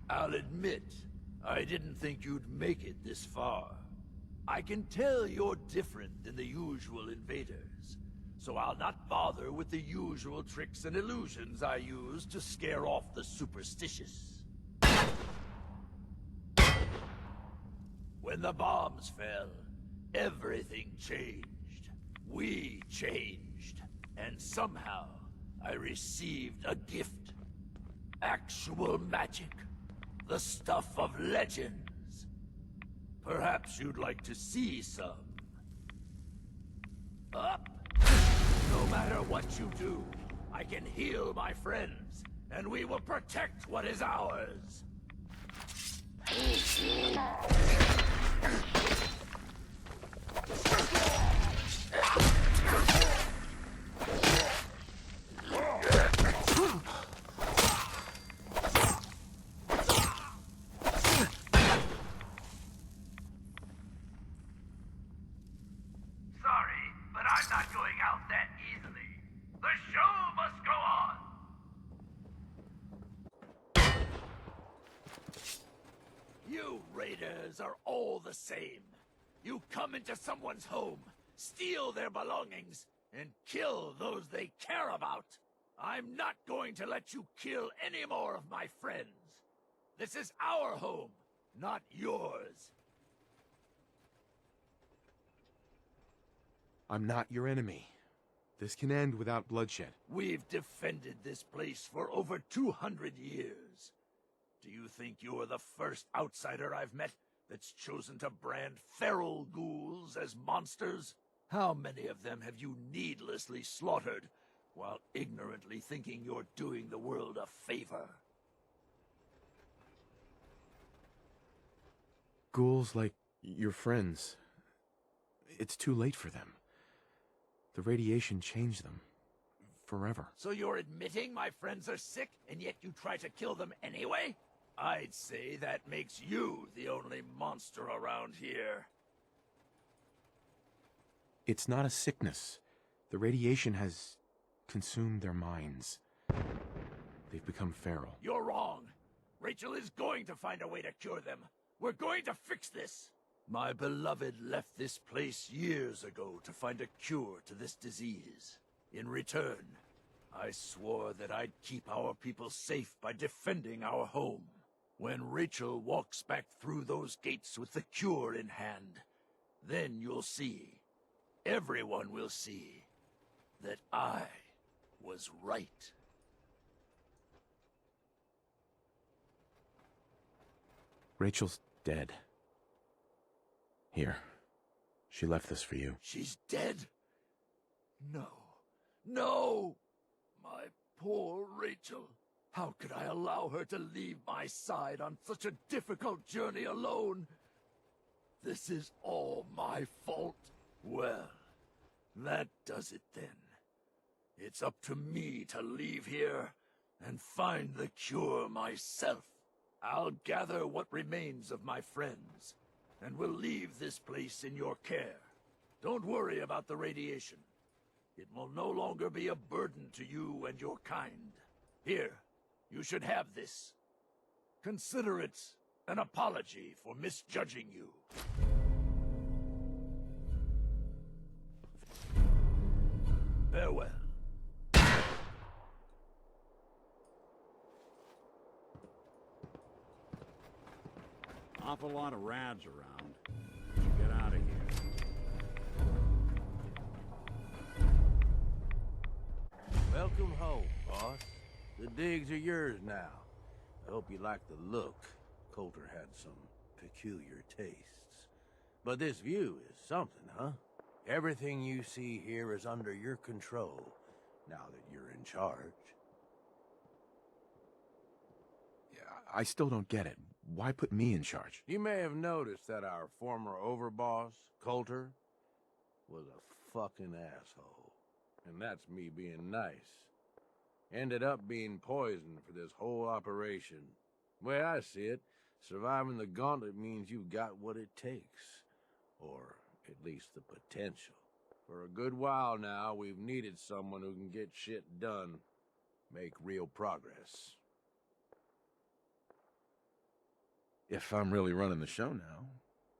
I'll admit, I didn't think you'd make it this far. I can tell you're different than the usual invaders, so I'll not bother with the usual tricks and illusions I use to scare off the superstitious. When the bombs fell, everything changed. We changed. And somehow, I received a gift. Actual magic. The stuff of legends. Perhaps you'd like to see some. Up! No matter what you do, I can heal my friends, and we will protect what is ours. You raiders are all the same. You come into someone's home, steal their belongings, and kill those they care about. I'm not going to let you kill any more of my friends. This is our home, not yours. I'm not your enemy. This can end without bloodshed. We've defended this place for over 200 years. Do you think you're the first outsider I've met that's chosen to brand feral ghouls as monsters? How many of them have you needlessly slaughtered, while ignorantly thinking you're doing the world a favor? Ghouls like your friends. It's too late for them. The radiation changed them. Forever. So you're admitting my friends are sick, and yet you try to kill them anyway? I'd say that makes you the only monster around here. It's not a sickness. The radiation has consumed their minds. They've become feral. You're wrong. Rachel is going to find a way to cure them. We're going to fix this. My beloved left this place years ago to find a cure to this disease. In return, I swore that I'd keep our people safe by defending our home. When Rachel walks back through those gates with the cure in hand, then you'll see, everyone will see, that I was right. Rachel's dead. Here. She left this for you. She's dead? No. No! My poor Rachel. How could I allow her to leave my side on such a difficult journey alone? This is all my fault. Well, that does it then. It's up to me to leave here and find the cure myself. I'll gather what remains of my friends, and we'll leave this place in your care. Don't worry about the radiation. It will no longer be a burden to you and your kind. Here, you should have this. Consider it an apology for misjudging you. Farewell. Awful lot of rads around. We should get out of here. Welcome home, boss. The digs are yours now. I hope you like the look. Coulter had some peculiar tastes. But this view is something, huh? Everything you see here is under your control, now that you're in charge. Yeah, I still don't get it. Why put me in charge? You may have noticed that our former overboss, Coulter, was a fucking asshole. And that's me being nice. Ended up being poisoned for this whole operation. The way I see it, surviving the gauntlet means you've got what it takes. Or at least the potential. For a good while now, we've needed someone who can get shit done, make real progress. If I'm really running the show now,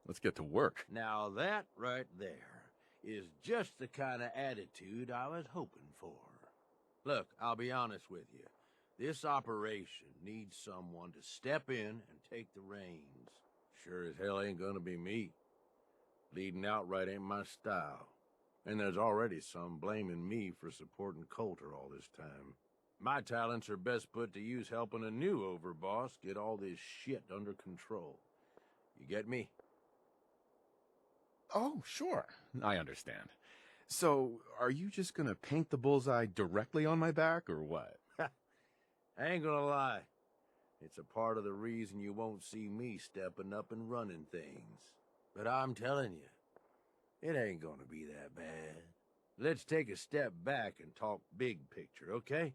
let's get to work. Now that right there is just the kind of attitude I was hoping for. Look, I'll be honest with you. This operation needs someone to step in and take the reins. Sure as hell ain't gonna be me. Leading outright ain't my style. And there's already some blaming me for supporting Coulter all this time. My talents are best put to use helping a new overboss get all this shit under control. You get me? Oh, sure. I understand. So, are you just gonna paint the bullseye directly on my back, or what? I ain't gonna lie. It's a part of the reason you won't see me stepping up and running things. But I'm telling you, it ain't gonna be that bad. Let's take a step back and talk big picture, okay?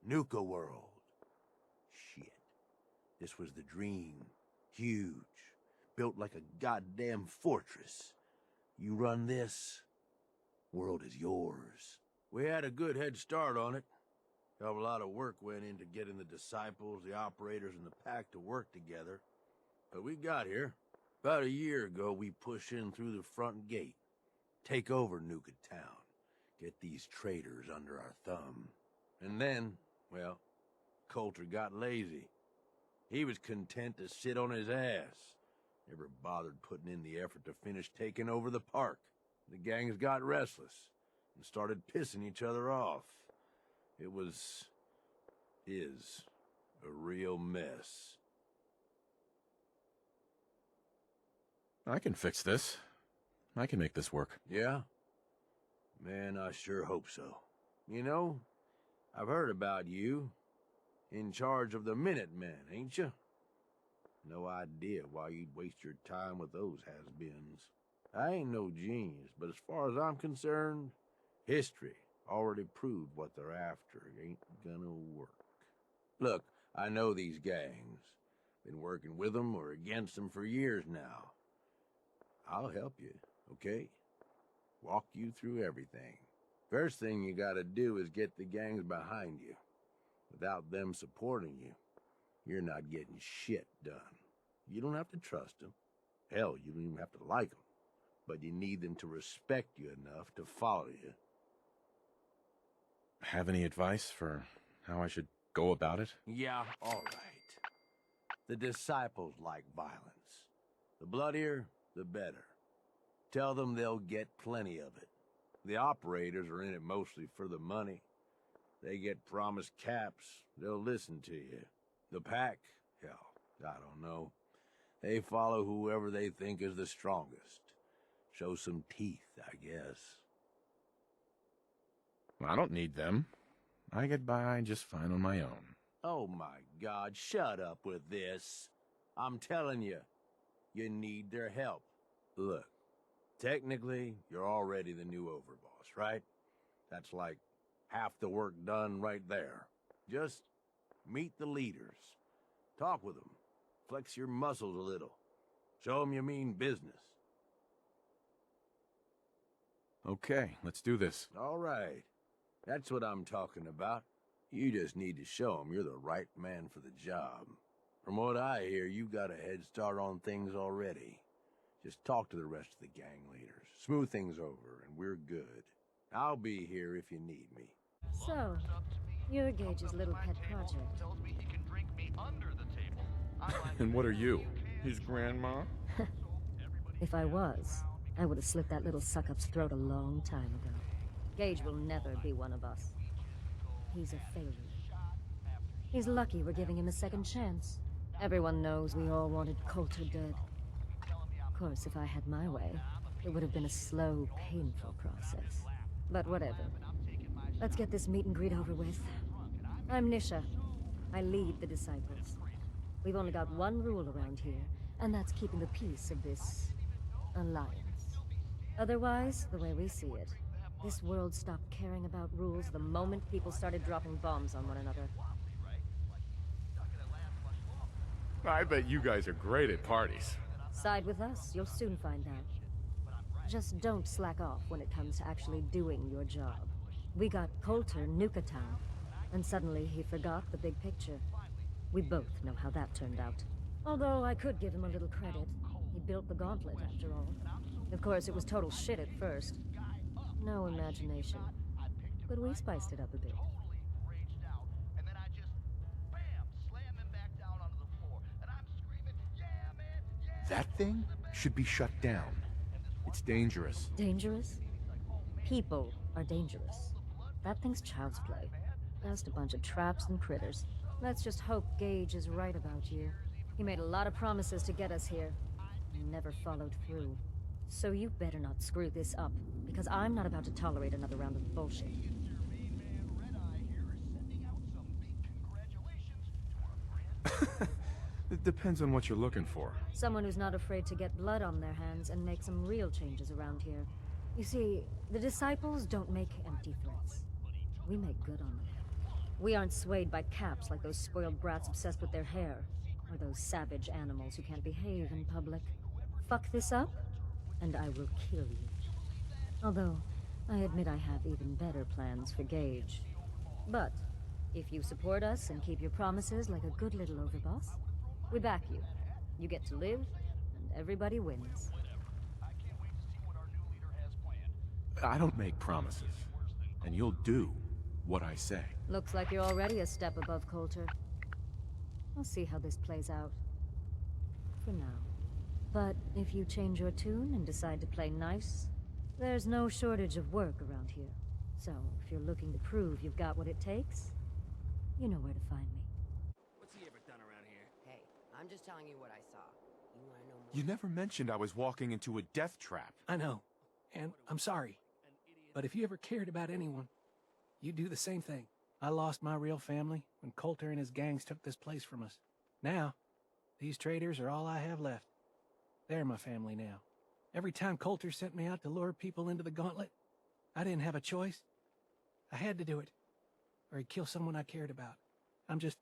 Nuka World. Shit. This was the dream. Huge. Built like a goddamn fortress. You run this, world is yours. We had a good head start on it. A lot of work went into getting the disciples, the operators, and the pack to work together. But we got here. About a year ago, we pushed in through the front gate. Take over Nuka Town. Get these traitors under our thumb. And then, well, Coulter got lazy. He was content to sit on his ass. Never bothered putting in the effort to finish taking over the park. The gangs got restless and started pissing each other off. It is a real mess. I can fix this. I can make this work. Yeah? Man, I sure hope so. You know, I've heard about you. In charge of the Minutemen, ain't you? No idea why you'd waste your time with those has-beens. I ain't no genius, but as far as I'm concerned, history already proved what they're after ain't gonna work. Look, I know these gangs. Been working with them or against them for years now. I'll help you, okay? Walk you through everything. First thing you gotta do is get the gangs behind you. Without them supporting you, you're not getting shit done. You don't have to trust them. Hell, you don't even have to like them. But you need them to respect you enough to follow you. Have any advice for how I should go about it? Yeah, all right. The disciples like violence. The bloodier, the better. Tell them they'll get plenty of it. The operators are in it mostly for the money. They get promised caps, they'll listen to you. The pack, hell, I don't know. They follow whoever they think is the strongest. Show some teeth, I guess. I don't need them. I get by just fine on my own. Oh my God, shut up with this. I'm telling you, you need their help. Look, technically, you're already the new overboss, right? That's like half the work done right there. Just meet the leaders. Talk with them. Flex your muscles a little. Show them you mean business. Okay, let's do this. All right. That's what I'm talking about. You just need to show them you're the right man for the job. From what I hear, you got a head start on things already. Just talk to the rest of the gang leaders. Smooth things over, and we're good. I'll be here if you need me. So, you're Gage's little pet project. And what are you? His grandma? If I was, I would have slit that little suck-up's throat a long time ago. Gage will never be one of us. He's a failure. He's lucky we're giving him a second chance. Everyone knows we all wanted Coulter dead. Of course, if I had my way, it would have been a slow, painful process. But whatever. Let's get this meet and greet over with. I'm Nisha. I lead the Disciples. We've only got one rule around here, and that's keeping the peace of this alliance. Otherwise, the way we see it, this world stopped caring about rules the moment people started dropping bombs on one another. I bet you guys are great at parties. Side with us, you'll soon find out. Just don't slack off when it comes to actually doing your job. We got Coulter Nuka-Town, and suddenly he forgot the big picture. We both know how that turned out. Although I could give him a little credit. He built the gauntlet, after all. Of course, it was total shit at first. No imagination. But we spiced it up a bit. That thing should be shut down. It's dangerous. Dangerous? People are dangerous. That thing's child's play. Just a bunch of traps and critters. Let's just hope Gage is right about you. He made a lot of promises to get us here. And never followed through. So you better not screw this up, because I'm not about to tolerate another round of bullshit. It depends on what you're looking for. Someone who's not afraid to get blood on their hands and make some real changes around here. You see, the Disciples don't make empty threats. We make good on them. We aren't swayed by caps like those spoiled brats obsessed with their hair, or those savage animals who can't behave in public. Fuck this up, and I will kill you. Although, I admit I have even better plans for Gage. But, if you support us and keep your promises like a good little overboss, we back you. You get to live, and everybody wins. I don't make promises, and you'll do what I say. Looks like you're already a step above Coulter. I'll see how this plays out. For now. But if you change your tune and decide to play nice, there's no shortage of work around here. So, if you're looking to prove you've got what it takes, you know where to find me. What's he ever done around here? Hey, I'm just telling you what I saw. You wanna know more? You never mentioned I was walking into a death trap. I know, and I'm sorry. But if you ever cared about anyone, you'd do the same thing. I lost my real family when Coulter and his gangs took this place from us. Now, these traitors are all I have left. They're my family now. Every time Coulter sent me out to lure people into the gauntlet, I didn't have a choice. I had to do it, or he'd kill someone I cared about. I'm just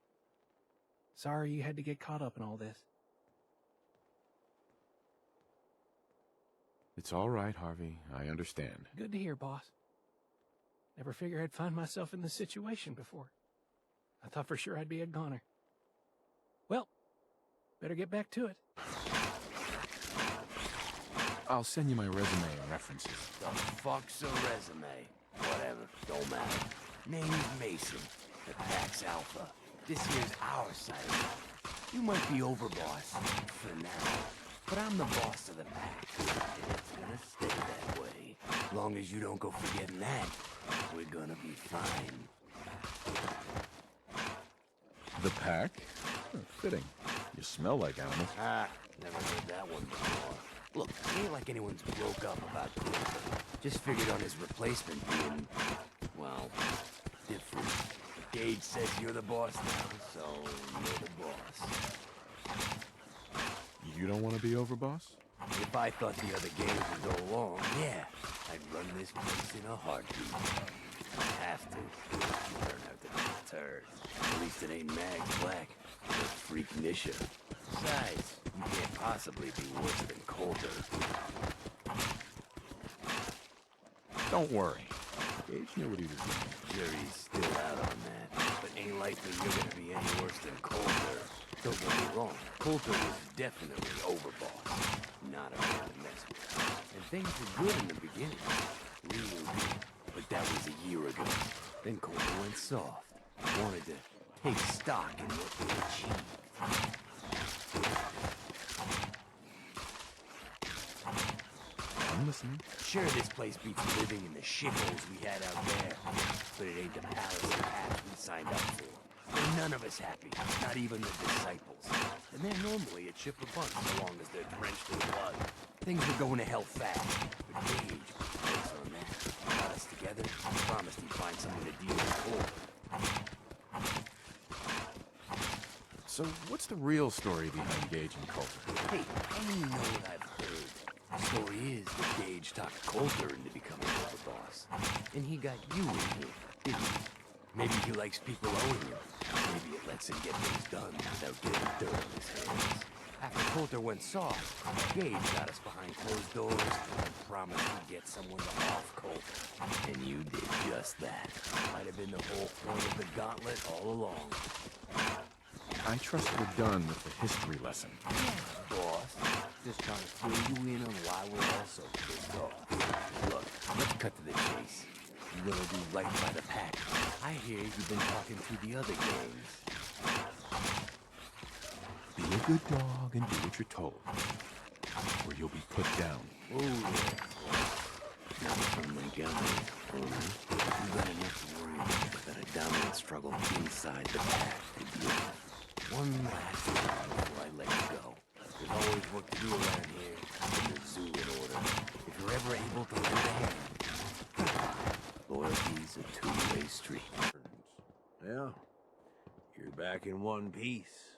sorry you had to get caught up in all this. It's all right, Harvey. I understand. Good to hear, boss. Never figured I'd find myself in this situation before. I thought for sure I'd be a goner. Well, better get back to it. I'll send you my resume and references. The fuck's a resume? Whatever, don't matter. Name's Mason. The Pax Alpha. This here's our side. You might be overboss for now, but I'm the boss of the pack. And it's gonna stay that way. Long as you don't go forgetting that, we're gonna be fine. The pack? Oh, fitting. You smell like animals. Ah, never heard that one before. Look, it ain't like anyone's broke up about Coulter. Just figured on his replacement being, well, different. Gage says you're the boss now, so you're the boss. You don't want to be overboss? If I thought the other gangs would go along, yeah, I'd run this place in a heartbeat. I have to. You turn out to be a turd. At least it ain't Mags Black or Freak Nisha. Besides, you can't possibly be worse than Coulter. Don't worry. Gage knew what he was doing. Jury's still out on that, but ain't likely you're gonna be any worse than Coulter. Don't get me wrong, Coulter was definitely overboss. Not a man to mess with. And things were good in the beginning. Real good. But that was a year ago. Then Coulter went soft. Wanted to take stock in what they achieved. I'm listening. Sure, this place beats living in the shitholes we had out there. But it ain't the palace of hats we signed up for. And none of us happy, not even the Disciples. And they're normally a chip of bunch so long as they're drenched in blood. Things were going to hell fast, but Gage put the brakes on that. Got us together, promised he'd find someone to deal with Coulter. So, what's the real story behind Gage and Coulter? Hey, I know what I've heard. The story is that Gage talked Coulter into becoming overboss. And he got you in here, didn't he? Maybe he likes people owing him. Maybe it lets him get things done without getting dirt on his hands. After Coulter went soft, Gage got us behind closed doors and promised he'd get someone to off Coulter. And you did just that. Might have been the whole point of the gauntlet all along. I trust we're done with the history lesson. Boss, just trying to fill you in on why we're all so pissed off. Look, let's cut to the chase. You wanna do right by the pack. I hear you've been talking to the other gangs. Be a good dog and do what you're told, or you'll be put down. Oh, yeah. Not from Montgomery. You got enough to worry about that a dominant struggle inside the pack to deal with. One last thing before I let you go. There's always work to do around here. Get the zoo in order. If you're ever able to lend a hand, loyalty's a two-way street. Yeah, you're back in one piece.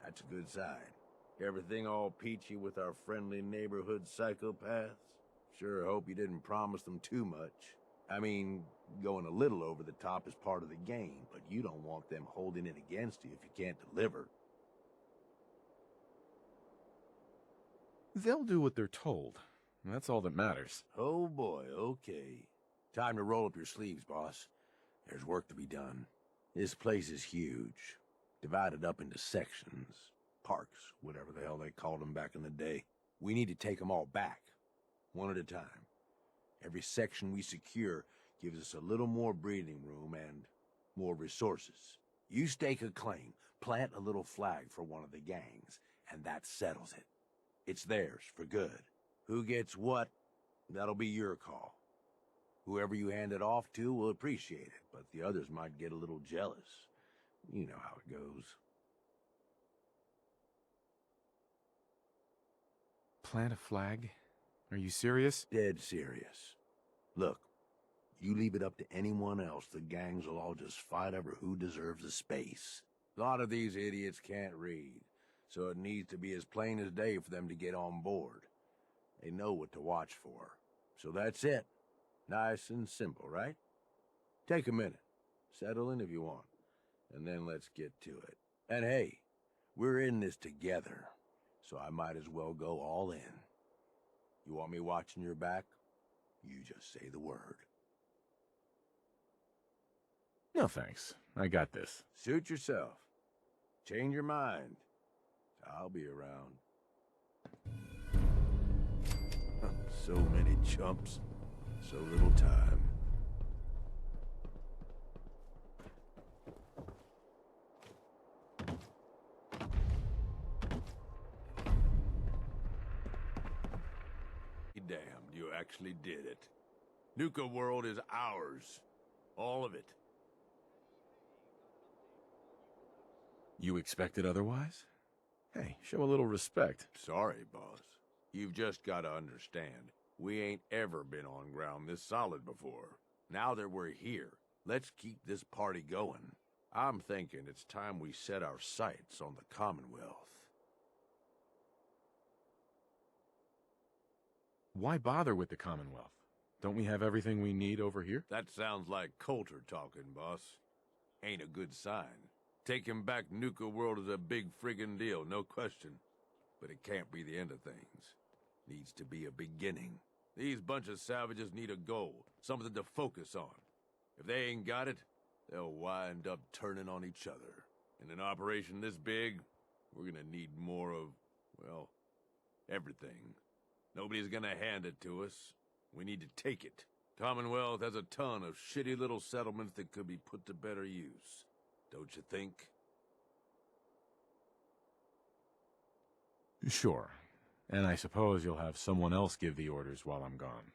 That's a good sign. Everything all peachy with our friendly neighborhood psychopaths? Sure hope you didn't promise them too much. I mean, going a little over the top is part of the game, but you don't want them holding it against you if you can't deliver. They'll do what they're told. That's all that matters. Oh boy, okay. Time to roll up your sleeves, boss. There's work to be done. This place is huge. Divided up into sections. Parks, whatever the hell they called them back in the day. We need to take them all back. One at a time. Every section we secure gives us a little more breathing room and more resources. You stake a claim, plant a little flag for one of the gangs, and that settles it. It's theirs for good. Who gets what, that'll be your call. Whoever you hand it off to will appreciate it, but the others might get a little jealous. You know how it goes. Plant a flag? Are you serious? Dead serious. Look, you leave it up to anyone else, the gangs will all just fight over who deserves the space. A lot of these idiots can't read, so it needs to be as plain as day for them to get on board. They know what to watch for. So that's it. Nice and simple, right? Take a minute. Settle in if you want. And then let's get to it. And hey, we're in this together, so I might as well go all in. You want me watching your back? You just say the word. No thanks. I got this. Suit yourself. Change your mind. I'll be around. So many chumps. So little time. Damned, you actually did it. Nuka World is ours. All of it. You expected otherwise? Hey, show a little respect. Sorry, boss. You've just gotta understand. We ain't ever been on ground this solid before. Now that we're here, let's keep this party going. I'm thinking it's time we set our sights on the Commonwealth. Why bother with the Commonwealth? Don't we have everything we need over here? That sounds like Coulter talking, boss. Ain't a good sign. Taking back Nuka World is a big friggin' deal, no question. But it can't be the end of things. Needs to be a beginning. These bunch of savages need a goal, something to focus on. If they ain't got it, they'll wind up turning on each other. In an operation this big, we're gonna need more of, well, everything. Nobody's gonna hand it to us. We need to take it. Commonwealth has a ton of shitty little settlements that could be put to better use. Don't you think? Sure. And I suppose you'll have someone else give the orders while I'm gone.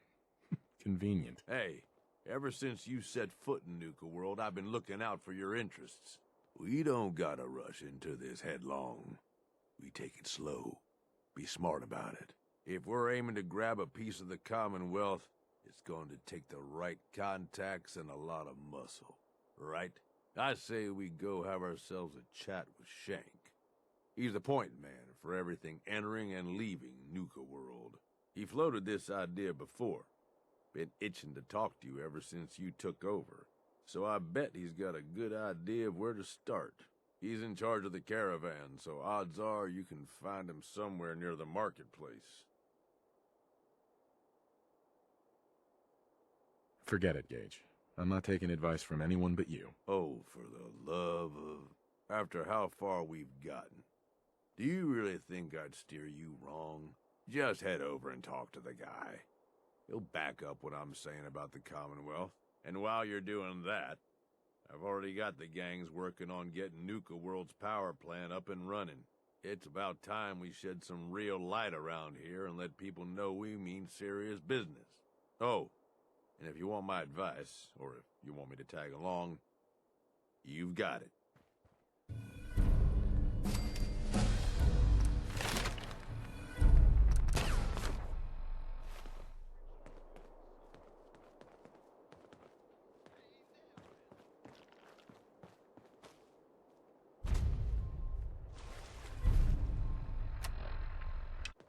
Convenient. Hey, ever since you set foot in Nuka World, I've been looking out for your interests. We don't gotta rush into this headlong. We take it slow. Be smart about it. If we're aiming to grab a piece of the Commonwealth, it's going to take the right contacts and a lot of muscle. Right? I say we go have ourselves a chat with Shank. He's the point man for everything entering and leaving Nuka World. He floated this idea before. Been itching to talk to you ever since you took over. So I bet he's got a good idea of where to start. He's in charge of the caravan, so odds are you can find him somewhere near the marketplace. Forget it, Gage. I'm not taking advice from anyone but you. Oh, for the love of... After how far we've gotten, do you really think I'd steer you wrong? Just head over and talk to the guy. He'll back up what I'm saying about the Commonwealth. And while you're doing that, I've already got the gangs working on getting Nuka World's power plant up and running. It's about time we shed some real light around here and let people know we mean serious business. Oh, and if you want my advice, or if you want me to tag along, you've got it.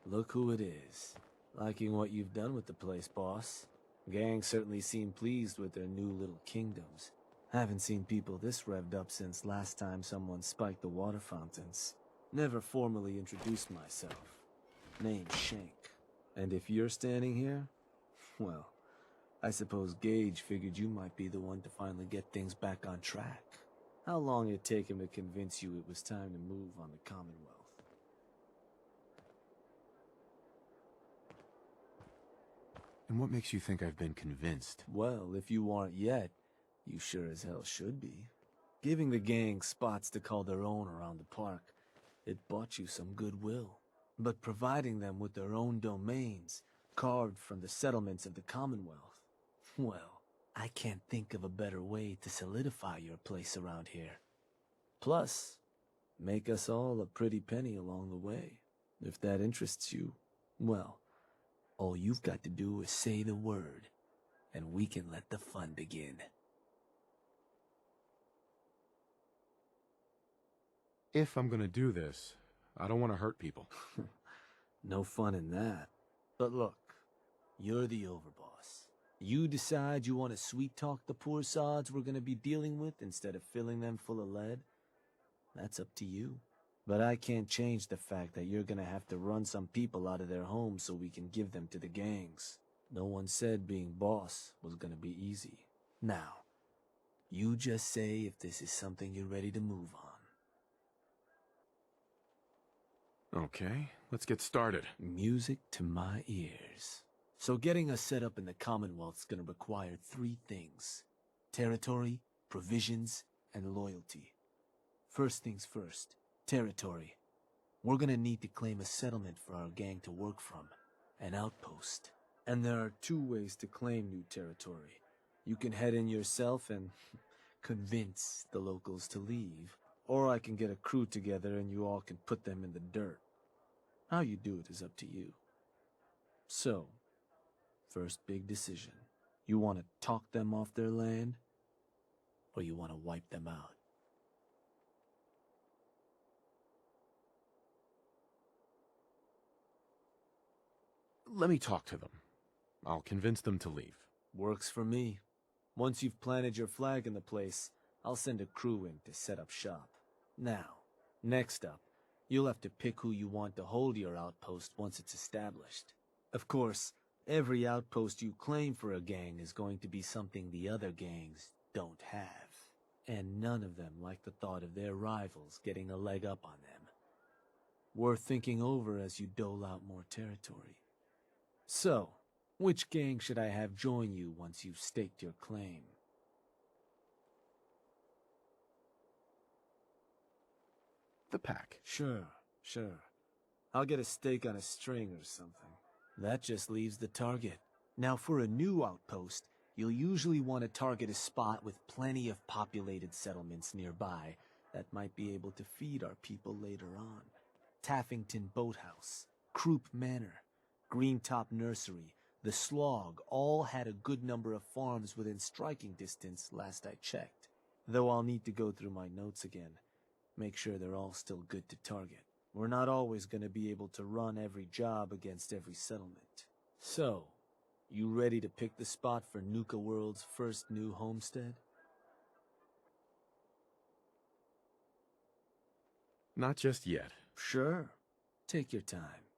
Look who it is. Liking what you've done with the place, boss. Gang certainly seem pleased with their new little kingdoms. Haven't seen people this revved up since last time someone spiked the water fountains. Never formally introduced myself. Name's Shank. And if you're standing here, well, I suppose Gage figured you might be the one to finally get things back on track. How long did it take him to convince you it was time to move on the Commonwealth? And what makes you think I've been convinced? Well, if you aren't yet, you sure as hell should be. Giving the gang spots to call their own around the park, it bought you some goodwill. But providing them with their own domains, carved from the settlements of the Commonwealth, well, I can't think of a better way to solidify your place around here. Plus, make us all a pretty penny along the way. If that interests you, well, all you've got to do is say the word, and we can let the fun begin. If I'm gonna do this, I don't want to hurt people. No fun in that. But look, you're the overboss. You decide you want to sweet-talk the poor sods we're gonna be dealing with instead of filling them full of lead. That's up to you. But I can't change the fact that you're gonna have to run some people out of their homes so we can give them to the gangs. No one said being boss was gonna be easy. Now, you just say if this is something you're ready to move on. Okay, let's get started. Music to my ears. So getting us set up in the Commonwealth's gonna require 3 things. Territory, provisions, and loyalty. First things first. Territory. We're gonna need to claim a settlement for our gang to work from. An outpost. And there are 2 ways to claim new territory. You can head in yourself and convince the locals to leave. Or I can get a crew together and you all can put them in the dirt. How you do it is up to you. So, first big decision. You want to talk them off their land? Or you want to wipe them out? Let me talk to them. I'll convince them to leave. Works for me. Once you've planted your flag in the place, I'll send a crew in to set up shop. Now, next up, you'll have to pick who you want to hold your outpost once it's established. Of course, every outpost you claim for a gang is going to be something the other gangs don't have. And none of them like the thought of their rivals getting a leg up on them. Worth thinking over as you dole out more territory. So, which gang should I have join you once you've staked your claim? The pack. Sure. I'll get a stake on a string or something. That just leaves the target. Now for a new outpost, you'll usually want to target a spot with plenty of populated settlements nearby that might be able to feed our people later on. Taffington Boathouse, Croup Manor, Greentop Nursery, the Slog all had a good number of farms within striking distance last I checked. Though I'll need to go through my notes again. Make sure they're all still good to target. We're not always going to be able to run every job against every settlement. So, you ready to pick the spot for Nuka World's first new homestead? Not just yet. Sure. Take your time.